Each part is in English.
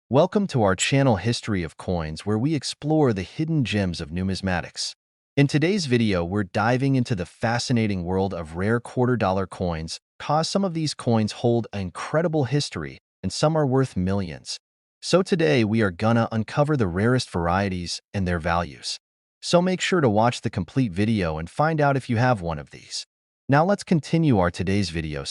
Welcome to our channel History of Coins, where we explore the hidden gems of numismatics. In today's video, we're diving into the fascinating world of rare quarter-dollar coins, cause some of these coins hold an incredible history, and some are worth millions. So today, we are gonna uncover the rarest varieties and their values. So make sure to watch the complete video and find out if you have one of these. Now let's continue our today's video.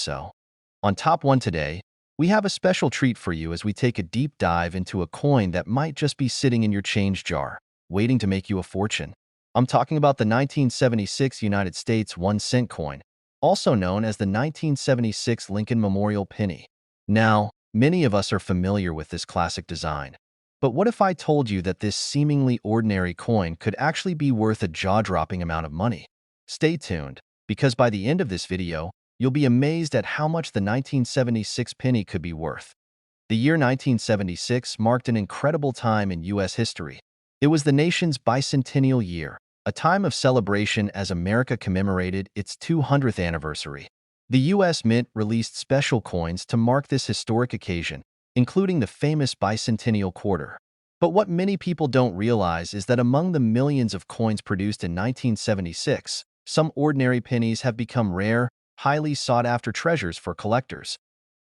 On top one today, we have a special treat for you as we take a deep dive into a coin that might just be sitting in your change jar, waiting to make you a fortune. I'm talking about the 1976 United States 1-cent coin, also known as the 1976 Lincoln Memorial Penny. Now, many of us are familiar with this classic design. But what if I told you that this seemingly ordinary coin could actually be worth a jaw-dropping amount of money? Stay tuned, because by the end of this video, you'll be amazed at how much the 1976 penny could be worth. The year 1976 marked an incredible time in U.S. history. It was the nation's bicentennial year, a time of celebration as America commemorated its 200th anniversary. The U.S. Mint released special coins to mark this historic occasion, including the famous bicentennial quarter. But what many people don't realize is that among the millions of coins produced in 1976, some ordinary pennies have become rare, highly sought-after treasures for collectors.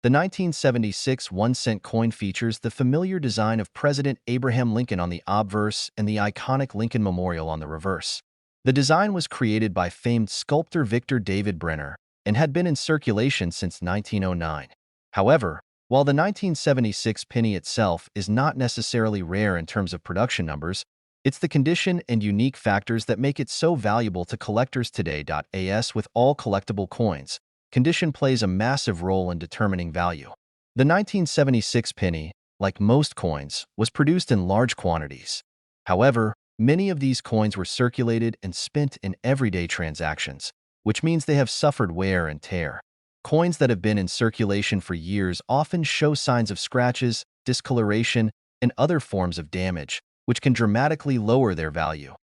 The 1976 1-cent coin features the familiar design of President Abraham Lincoln on the obverse and the iconic Lincoln Memorial on the reverse. The design was created by famed sculptor Victor David Brenner and had been in circulation since 1909. However, while the 1976 penny itself is not necessarily rare in terms of production numbers, it's the condition and unique factors that make it so valuable to collectors today. As with all collectible coins, condition plays a massive role in determining value. The 1976 penny, like most coins, was produced in large quantities. However, many of these coins were circulated and spent in everyday transactions, which means they have suffered wear and tear. Coins that have been in circulation for years often show signs of scratches, discoloration, and other forms of damage, which can dramatically lower their value.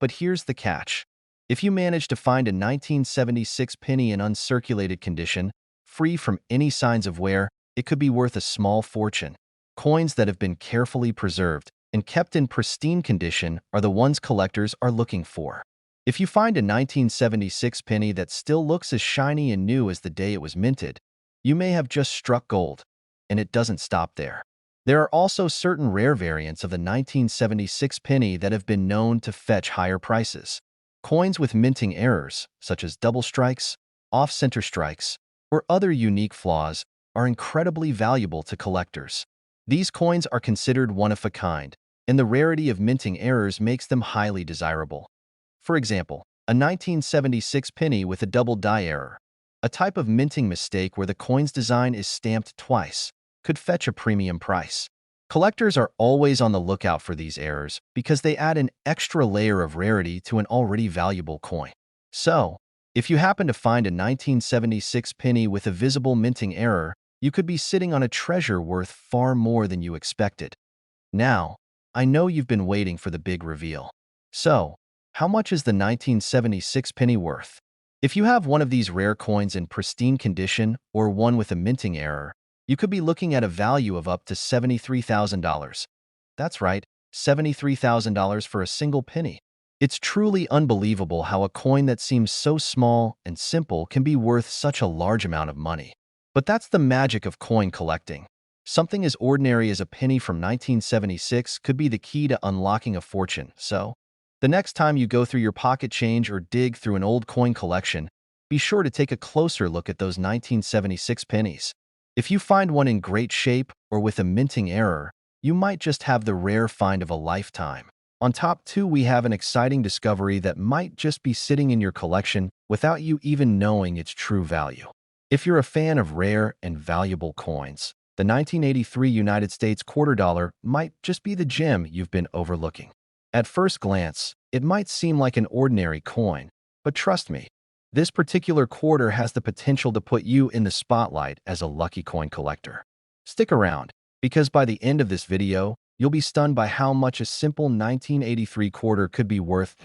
But here's the catch. If you manage to find a 1976 penny in uncirculated condition, free from any signs of wear, it could be worth a small fortune. Coins that have been carefully preserved and kept in pristine condition are the ones collectors are looking for. If you find a 1976 penny that still looks as shiny and new as the day it was minted, you may have just struck gold. And it doesn't stop there. There are also certain rare variants of the 1976 penny that have been known to fetch higher prices. Coins with minting errors, such as double strikes, off-center strikes, or other unique flaws, are incredibly valuable to collectors. These coins are considered one-of-a-kind, and the rarity of minting errors makes them highly desirable. For example, a 1976 penny with a double die error, a type of minting mistake where the coin's design is stamped twice, could fetch a premium price. Collectors are always on the lookout for these errors because they add an extra layer of rarity to an already valuable coin. So, if you happen to find a 1976 penny with a visible minting error, you could be sitting on a treasure worth far more than you expected. Now, I know you've been waiting for the big reveal. So, how much is the 1976 penny worth? If you have one of these rare coins in pristine condition or one with a minting error, you could be looking at a value of up to $73,000. That's right, $73,000 for a single penny. It's truly unbelievable how a coin that seems so small and simple can be worth such a large amount of money. But that's the magic of coin collecting. Something as ordinary as a penny from 1976 could be the key to unlocking a fortune. So, the next time you go through your pocket change or dig through an old coin collection, be sure to take a closer look at those 1976 pennies. If you find one in great shape or with a minting error, you might just have the rare find of a lifetime. On top two, we have an exciting discovery that might just be sitting in your collection without you even knowing its true value. If you're a fan of rare and valuable coins, the 1983 United States quarter dollar might just be the gem you've been overlooking. At first glance, it might seem like an ordinary coin, but trust me, this particular quarter has the potential to put you in the spotlight as a lucky coin collector. Stick around, because by the end of this video, you'll be stunned by how much a simple 1983 quarter could be worth.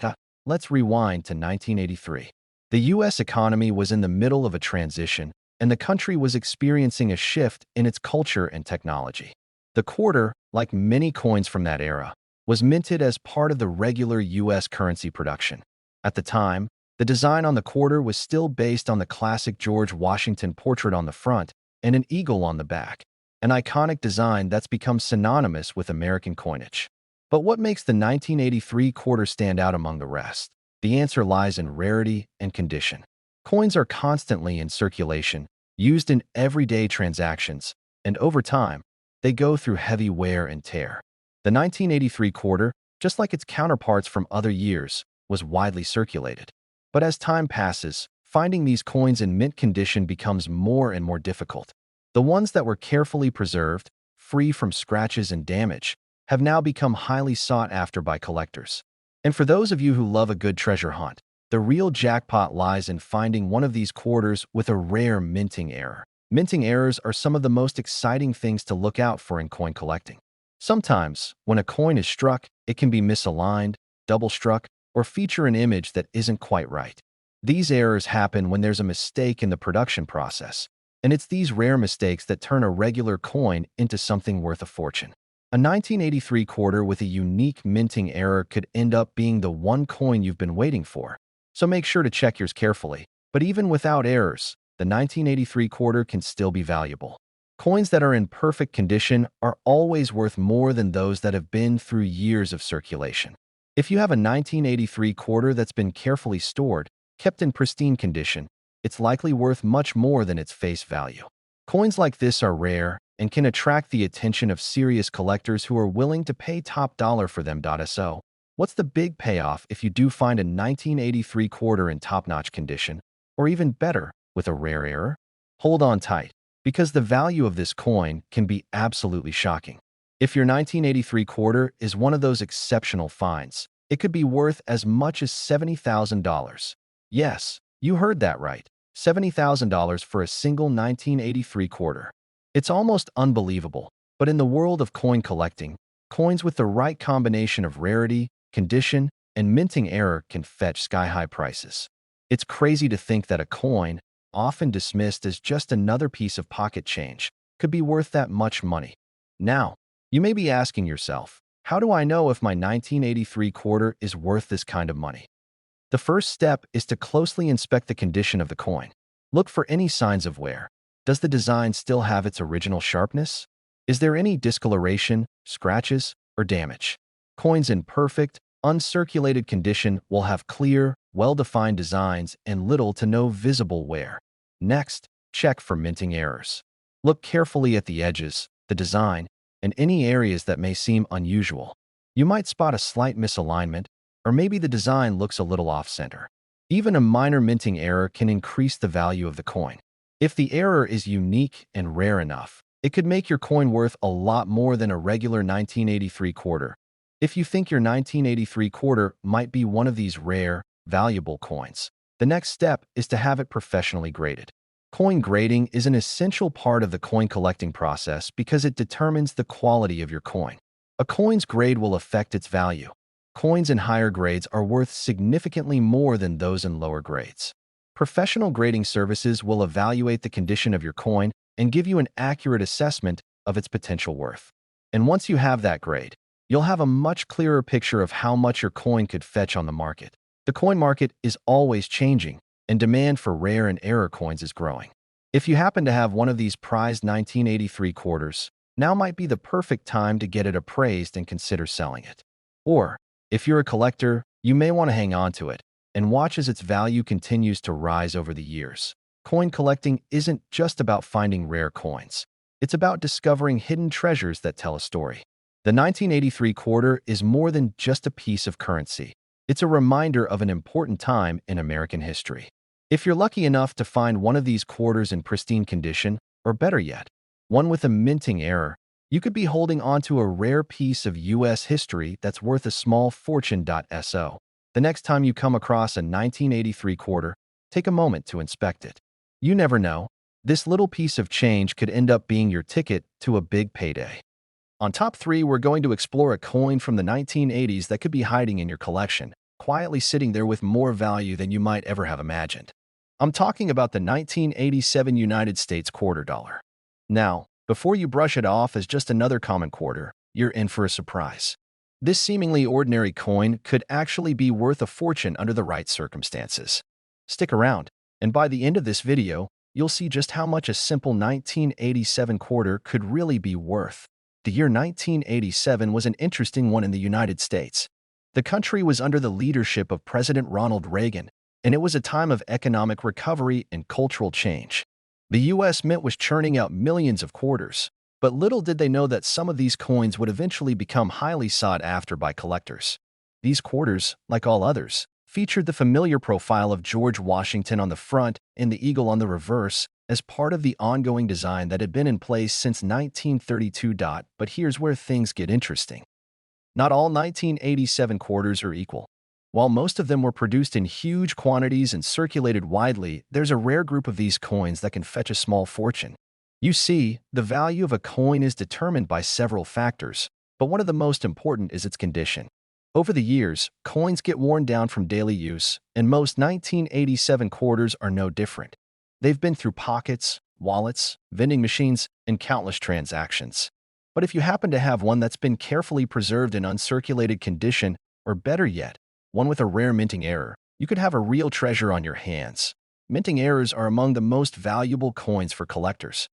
Let's rewind to 1983. The U.S. economy was in the middle of a transition, and the country was experiencing a shift in its culture and technology. The quarter, like many coins from that era, was minted as part of the regular U.S. currency production. At the time, the design on the quarter was still based on the classic George Washington portrait on the front and an eagle on the back, an iconic design that's become synonymous with American coinage. But what makes the 1983 quarter stand out among the rest? The answer lies in rarity and condition. Coins are constantly in circulation, used in everyday transactions, and over time, they go through heavy wear and tear. The 1983 quarter, just like its counterparts from other years, was widely circulated. But as time passes, finding these coins in mint condition becomes more and more difficult. The ones that were carefully preserved, free from scratches and damage, have now become highly sought after by collectors. And for those of you who love a good treasure hunt, the real jackpot lies in finding one of these quarters with a rare minting error. Minting errors are some of the most exciting things to look out for in coin collecting. Sometimes, when a coin is struck, it can be misaligned, double-struck, or feature an image that isn't quite right. These errors happen when there's a mistake in the production process, and it's these rare mistakes that turn a regular coin into something worth a fortune. A 1983 quarter with a unique minting error could end up being the one coin you've been waiting for, so make sure to check yours carefully. But even without errors, the 1983 quarter can still be valuable. Coins that are in perfect condition are always worth more than those that have been through years of circulation. If you have a 1983 quarter that's been carefully stored, kept in pristine condition, it's likely worth much more than its face value. Coins like this are rare and can attract the attention of serious collectors who are willing to pay top dollar for them. So, what's the big payoff if you do find a 1983 quarter in top-notch condition, or even better, with a rare error? Hold on tight, because the value of this coin can be absolutely shocking. If your 1983 quarter is one of those exceptional finds, it could be worth as much as $70,000. Yes, you heard that right. $70,000 for a single 1983 quarter. It's almost unbelievable, but in the world of coin collecting, coins with the right combination of rarity, condition, and minting error can fetch sky-high prices. It's crazy to think that a coin, often dismissed as just another piece of pocket change, could be worth that much money. Now, you may be asking yourself, how do I know if my 1983 quarter is worth this kind of money? The first step is to closely inspect the condition of the coin. Look for any signs of wear. Does the design still have its original sharpness? Is there any discoloration, scratches, or damage? Coins in perfect, uncirculated condition will have clear, well-defined designs and little to no visible wear. Next, check for minting errors. Look carefully at the edges, the design, and any areas that may seem unusual. You might spot a slight misalignment, or maybe the design looks a little off-center. Even a minor minting error can increase the value of the coin. If the error is unique and rare enough, it could make your coin worth a lot more than a regular 1983 quarter. If you think your 1983 quarter might be one of these rare, valuable coins, the next step is to have it professionally graded. Coin grading is an essential part of the coin collecting process because it determines the quality of your coin. A coin's grade will affect its value. Coins in higher grades are worth significantly more than those in lower grades. Professional grading services will evaluate the condition of your coin and give you an accurate assessment of its potential worth. And once you have that grade, you'll have a much clearer picture of how much your coin could fetch on the market. The coin market is always changing, and demand for rare and error coins is growing. If you happen to have one of these prized 1983 quarters, now might be the perfect time to get it appraised and consider selling it. Or, if you're a collector, you may want to hang on to it and watch as its value continues to rise over the years. Coin collecting isn't just about finding rare coins. It's about discovering hidden treasures that tell a story. The 1983 quarter is more than just a piece of currency. It's a reminder of an important time in American history. If you're lucky enough to find one of these quarters in pristine condition, or better yet, one with a minting error, you could be holding onto a rare piece of U.S. history that's worth a small fortune. So, the next time you come across a 1983 quarter, take a moment to inspect it. You never know, this little piece of change could end up being your ticket to a big payday. On top 3, we're going to explore a coin from the 1980s that could be hiding in your collection, quietly sitting there with more value than you might ever have imagined. I'm talking about the 1987 United States quarter dollar. Now, before you brush it off as just another common quarter, you're in for a surprise. This seemingly ordinary coin could actually be worth a fortune under the right circumstances. Stick around, and by the end of this video, you'll see just how much a simple 1987 quarter could really be worth. The year 1987 was an interesting one in the United States. The country was under the leadership of President Ronald Reagan, and it was a time of economic recovery and cultural change. The U.S. Mint was churning out millions of quarters, but little did they know that some of these coins would eventually become highly sought after by collectors. These quarters, like all others, featured the familiar profile of George Washington on the front and the eagle on the reverse as part of the ongoing design that had been in place since 1932. But here's where things get interesting. Not all 1987 quarters are equal. While most of them were produced in huge quantities and circulated widely, there's a rare group of these coins that can fetch a small fortune. You see, the value of a coin is determined by several factors, but one of the most important is its condition. Over the years, coins get worn down from daily use, and most 1987 quarters are no different. They've been through pockets, wallets, vending machines, and countless transactions. But if you happen to have one that's been carefully preserved in uncirculated condition, or better yet, one with a rare minting error, you could have a real treasure on your hands. Minting errors are among the most valuable coins for collectors,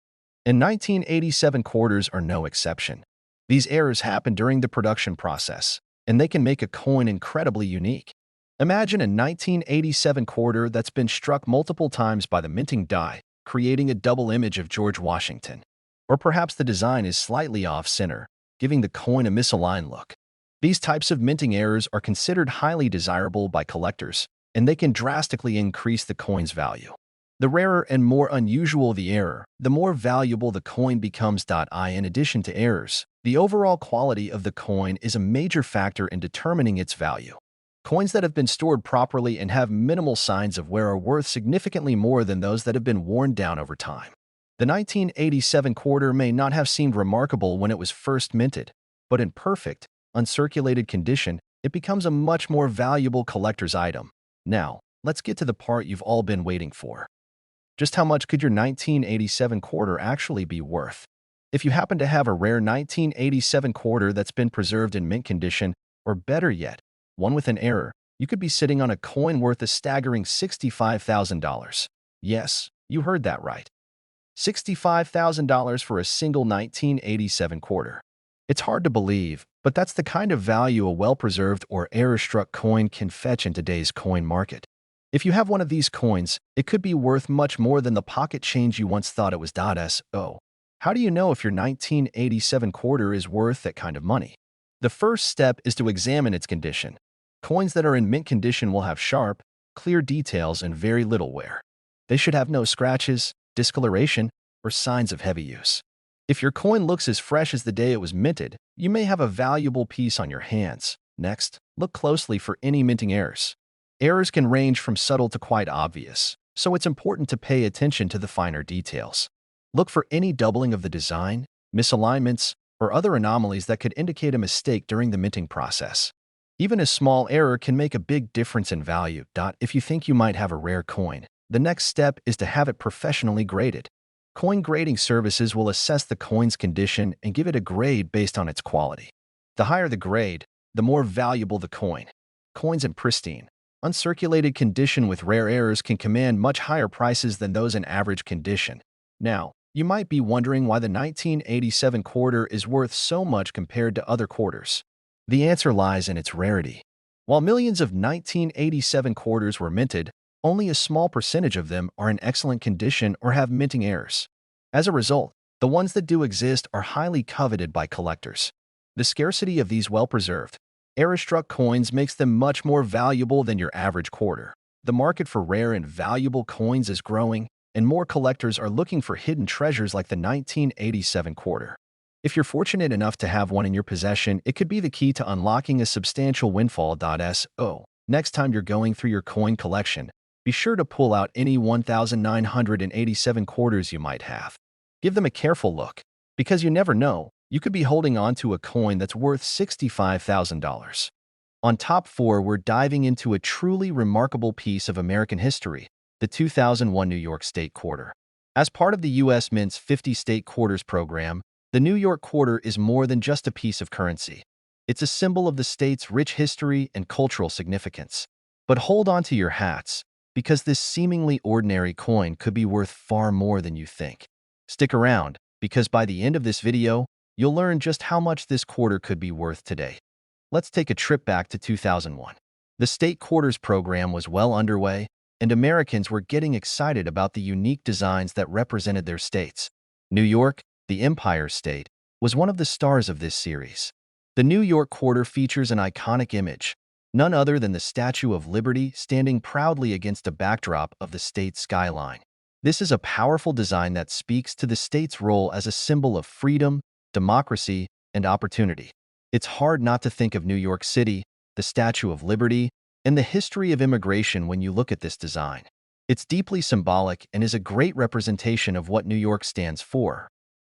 and 1987 quarters are no exception. These errors happen during the production process, and they can make a coin incredibly unique. Imagine a 1987 quarter that's been struck multiple times by the minting die, creating a double image of George Washington. Or perhaps the design is slightly off-center, giving the coin a misaligned look. These types of minting errors are considered highly desirable by collectors, and they can drastically increase the coin's value. The rarer and more unusual the error, the more valuable the coin becomes. In addition to errors, the overall quality of the coin is a major factor in determining its value. Coins that have been stored properly and have minimal signs of wear are worth significantly more than those that have been worn down over time. The 1987 quarter may not have seemed remarkable when it was first minted, but in perfect, uncirculated condition, it becomes a much more valuable collector's item. Now, let's get to the part you've all been waiting for. Just how much could your 1987 quarter actually be worth? If you happen to have a rare 1987 quarter that's been preserved in mint condition, or better yet, one with an error, you could be sitting on a coin worth a staggering $65,000. Yes, you heard that right. $65,000 for a single 1987 quarter. It's hard to believe, but that's the kind of value a well-preserved or error-struck coin can fetch in today's coin market. If you have one of these coins, it could be worth much more than the pocket change you once thought it was. So, how do you know if your 1987 quarter is worth that kind of money? The first step is to examine its condition. Coins that are in mint condition will have sharp, clear details and very little wear. They should have no scratches, discoloration, or signs of heavy use. If your coin looks as fresh as the day it was minted, you may have a valuable piece on your hands. Next, look closely for any minting errors. Errors can range from subtle to quite obvious, so it's important to pay attention to the finer details. Look for any doubling of the design, misalignments, or other anomalies that could indicate a mistake during the minting process. Even a small error can make a big difference in value. If you think you might have a rare coin, the next step is to have it professionally graded. Coin grading services will assess the coin's condition and give it a grade based on its quality. The higher the grade, the more valuable the coin. Coins in pristine, uncirculated condition with rare errors can command much higher prices than those in average condition. Now, you might be wondering why the 1987 quarter is worth so much compared to other quarters. The answer lies in its rarity. While millions of 1987 quarters were minted, only a small percentage of them are in excellent condition or have minting errors. As a result, the ones that do exist are highly coveted by collectors. The scarcity of these well-preserved, error-struck coins makes them much more valuable than your average quarter. The market for rare and valuable coins is growing, and more collectors are looking for hidden treasures like the 1987 quarter. If you're fortunate enough to have one in your possession, it could be the key to unlocking a substantial windfall. So, next time you're going through your coin collection, be sure to pull out any 1987 quarters you might have. Give them a careful look, because you never know, you could be holding on to a coin that's worth $65,000. On top 4, we're diving into a truly remarkable piece of American history, the 2001 New York State Quarter. As part of the U.S. Mint's 50 State Quarters program, The New York quarter is more than just a piece of currency. It's a symbol of the state's rich history and cultural significance. But hold on to your hats, because this seemingly ordinary coin could be worth far more than you think. Stick around, because by the end of this video, you'll learn just how much this quarter could be worth today. Let's take a trip back to 2001. The state quarters program was well underway, and Americans were getting excited about the unique designs that represented their states. New York, the Empire State, was one of the stars of this series. The New York quarter features an iconic image, none other than the Statue of Liberty standing proudly against a backdrop of the state's skyline. This is a powerful design that speaks to the state's role as a symbol of freedom, democracy, and opportunity. It's hard not to think of New York City, the Statue of Liberty, and the history of immigration when you look at this design. It's deeply symbolic and is a great representation of what New York stands for.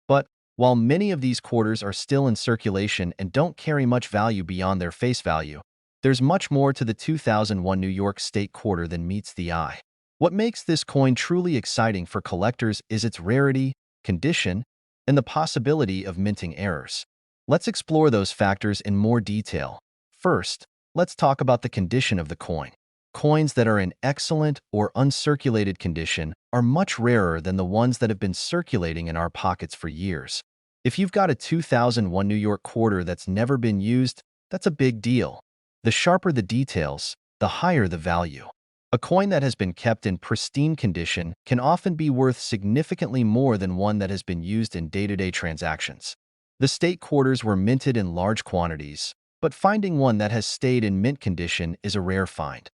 But while many of these quarters are still in circulation and don't carry much value beyond their face value, there's much more to the 2001 New York State quarter than meets the eye. What makes this coin truly exciting for collectors is its rarity, condition, and the possibility of minting errors. Let's explore those factors in more detail. First, let's talk about the condition of the coin. Coins that are in excellent or uncirculated condition are much rarer than the ones that have been circulating in our pockets for years. If you've got a 2001 New York quarter that's never been used, that's a big deal. The sharper the details, the higher the value. A coin that has been kept in pristine condition can often be worth significantly more than one that has been used in day-to-day transactions. The state quarters were minted in large quantities, but finding one that has stayed in mint condition is a rare find.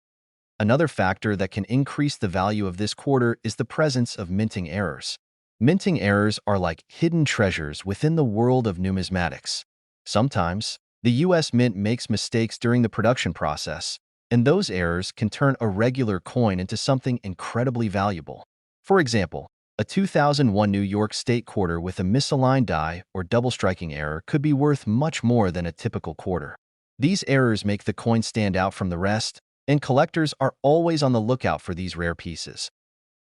Another factor that can increase the value of this quarter is the presence of minting errors. Minting errors are like hidden treasures within the world of numismatics. Sometimes, the U.S. Mint makes mistakes during the production process, and those errors can turn a regular coin into something incredibly valuable. For example, a 2001 New York State quarter with a misaligned die or double striking error could be worth much more than a typical quarter. These errors make the coin stand out from the rest, and collectors are always on the lookout for these rare pieces.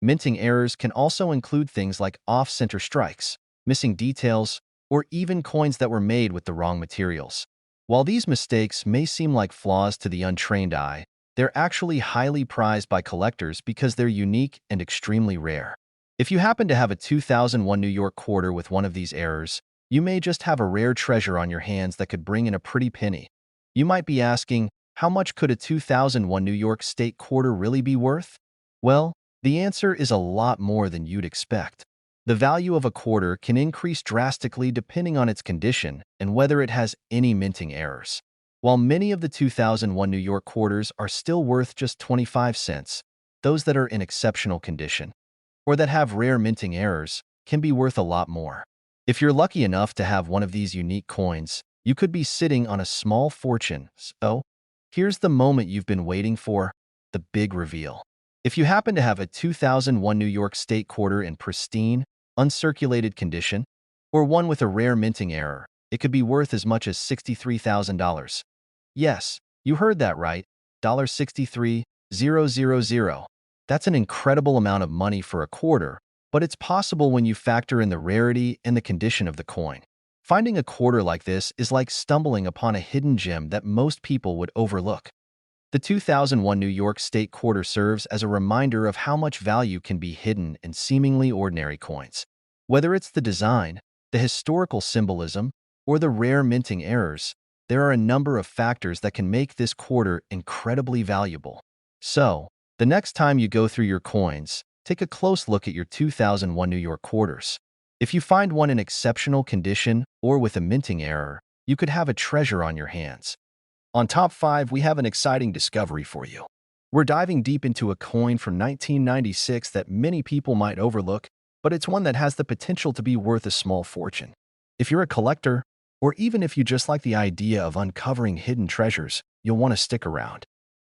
Minting errors can also include things like off-center strikes, missing details, or even coins that were made with the wrong materials. While these mistakes may seem like flaws to the untrained eye, they're actually highly prized by collectors because they're unique and extremely rare. If you happen to have a 2001 New York quarter with one of these errors, you may just have a rare treasure on your hands that could bring in a pretty penny. You might be asking, how much could a 2001 New York State quarter really be worth? Well, the answer is a lot more than you'd expect. The value of a quarter can increase drastically depending on its condition and whether it has any minting errors. While many of the 2001 New York quarters are still worth just 25 cents, those that are in exceptional condition, or that have rare minting errors, can be worth a lot more. If you're lucky enough to have one of these unique coins, you could be sitting on a small fortune. So, here's the moment you've been waiting for, the big reveal. If you happen to have a 2001 New York State quarter in pristine, uncirculated condition, or one with a rare minting error, it could be worth as much as $63,000. Yes, you heard that right, $63,000. That's an incredible amount of money for a quarter, but it's possible when you factor in the rarity and the condition of the coin. Finding a quarter like this is like stumbling upon a hidden gem that most people would overlook. The 2001 New York State quarter serves as a reminder of how much value can be hidden in seemingly ordinary coins. Whether it's the design, the historical symbolism, or the rare minting errors, there are a number of factors that can make this quarter incredibly valuable. So, the next time you go through your coins, take a close look at your 2001 New York quarters. If you find one in exceptional condition or with a minting error, you could have a treasure on your hands. On Top 5, we have an exciting discovery for you. We're diving deep into a coin from 1996 that many people might overlook, but it's one that has the potential to be worth a small fortune. If you're a collector, or even if you just like the idea of uncovering hidden treasures, you'll want to stick around.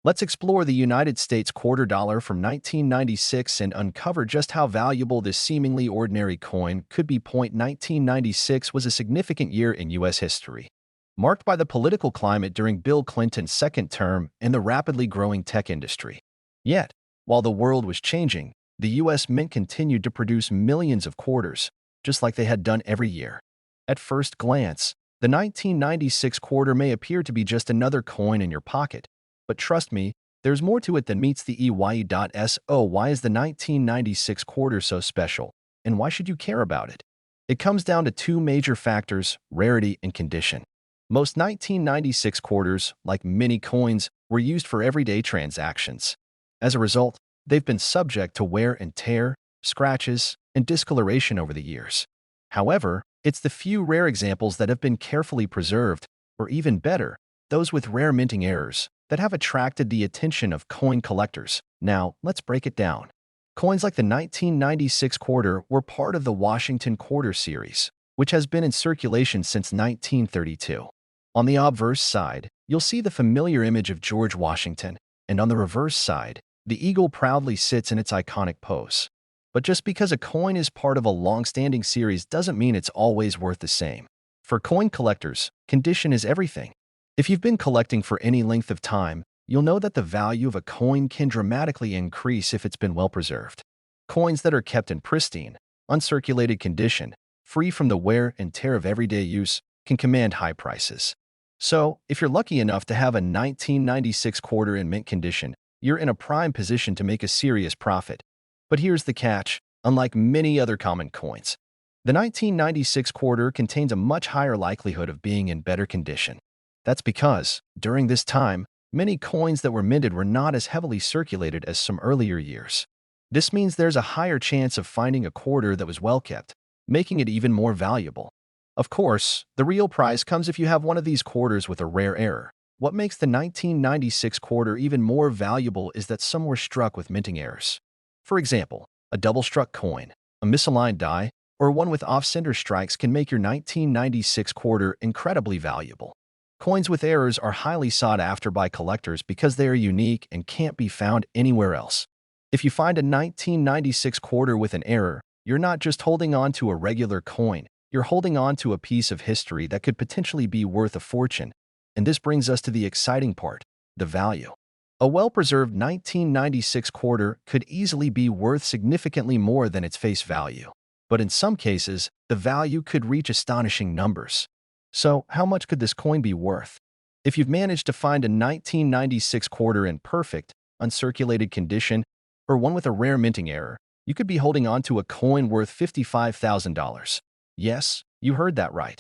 Let's explore the United States quarter dollar from 1996 and uncover just how valuable this seemingly ordinary coin could be. 1996 was a significant year in U.S. history, marked by the political climate during Bill Clinton's second term and the rapidly growing tech industry. Yet, while the world was changing, the U.S. Mint continued to produce millions of quarters, just like they had done every year. At first glance, the 1996 quarter may appear to be just another coin in your pocket, but trust me, there's more to it than meets the EYE.so. Why is the 1996 quarter so special, and why should you care about it? It comes down to two major factors: rarity and condition. Most 1996 quarters, like mini coins, were used for everyday transactions. As a result, they've been subject to wear and tear, scratches, and discoloration over the years. However, it's the few rare examples that have been carefully preserved, or even better, those with rare minting errors, that have attracted the attention of coin collectors. Now, let's break it down. Coins like the 1996 quarter were part of the Washington Quarter series, which has been in circulation since 1932. On the obverse side, you'll see the familiar image of George Washington, and on the reverse side, the eagle proudly sits in its iconic pose. But just because a coin is part of a long-standing series doesn't mean it's always worth the same. For coin collectors, condition is everything. If you've been collecting for any length of time, you'll know that the value of a coin can dramatically increase if it's been well preserved. Coins that are kept in pristine, uncirculated condition, free from the wear and tear of everyday use, can command high prices. So, if you're lucky enough to have a 1996 quarter in mint condition, you're in a prime position to make a serious profit. But here's the catch: unlike many other common coins, the 1996 quarter contains a much higher likelihood of being in better condition. That's because, during this time, many coins that were minted were not as heavily circulated as some earlier years. This means there's a higher chance of finding a quarter that was well kept, making it even more valuable. Of course, the real prize comes if you have one of these quarters with a rare error. What makes the 1996 quarter even more valuable is that some were struck with minting errors. For example, a double-struck coin, a misaligned die, or one with off-center strikes can make your 1996 quarter incredibly valuable. Coins with errors are highly sought after by collectors because they are unique and can't be found anywhere else. If you find a 1996 quarter with an error, you're not just holding on to a regular coin, you're holding on to a piece of history that could potentially be worth a fortune. And this brings us to the exciting part: the value. A well-preserved 1996 quarter could easily be worth significantly more than its face value. But in some cases, the value could reach astonishing numbers. So, how much could this coin be worth? If you've managed to find a 1996 quarter in perfect, uncirculated condition, or one with a rare minting error, you could be holding on to a coin worth $55,000. Yes, you heard that right.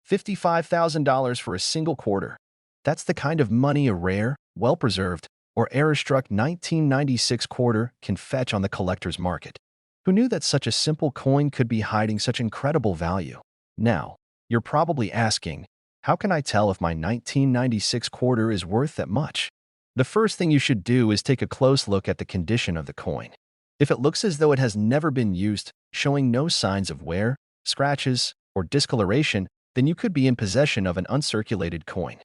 $55,000 for a single quarter. That's the kind of money a rare, well-preserved, or error-struck 1996 quarter can fetch on the collector's market. Who knew that such a simple coin could be hiding such incredible value? Now, you're probably asking, how can I tell if my 1996 quarter is worth that much? The first thing you should do is take a close look at the condition of the coin. If it looks as though it has never been used, showing no signs of wear, scratches, or discoloration, then you could be in possession of an uncirculated coin.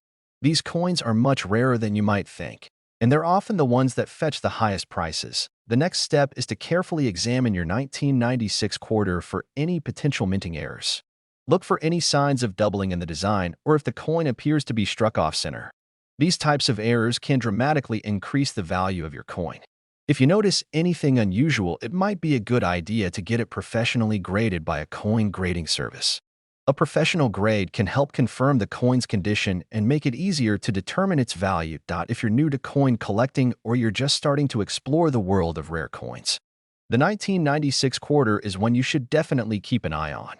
These coins are much rarer than you might think, and they're often the ones that fetch the highest prices. The next step is to carefully examine your 1996 quarter for any potential minting errors. Look for any signs of doubling in the design or if the coin appears to be struck off-center. These types of errors can dramatically increase the value of your coin. If you notice anything unusual, it might be a good idea to get it professionally graded by a coin grading service. A professional grade can help confirm the coin's condition and make it easier to determine its value. If you're new to coin collecting or you're just starting to explore the world of rare coins, the 1996 quarter is one you should definitely keep an eye on.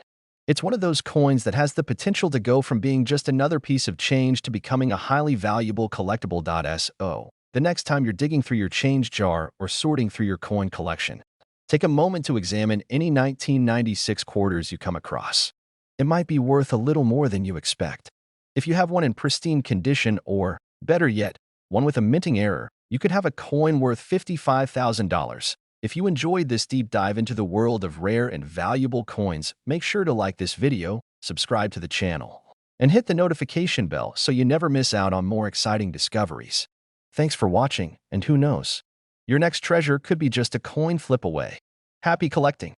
It's one of those coins that has the potential to go from being just another piece of change to becoming a highly valuable collectible. So, the next time you're digging through your change jar or sorting through your coin collection, take a moment to examine any 1996 quarters you come across. It might be worth a little more than you expect. If you have one in pristine condition or, better yet, one with a minting error, you could have a coin worth $55,000. If you enjoyed this deep dive into the world of rare and valuable coins, make sure to like this video, subscribe to the channel, and hit the notification bell so you never miss out on more exciting discoveries. Thanks for watching, and who knows, your next treasure could be just a coin flip away. Happy collecting!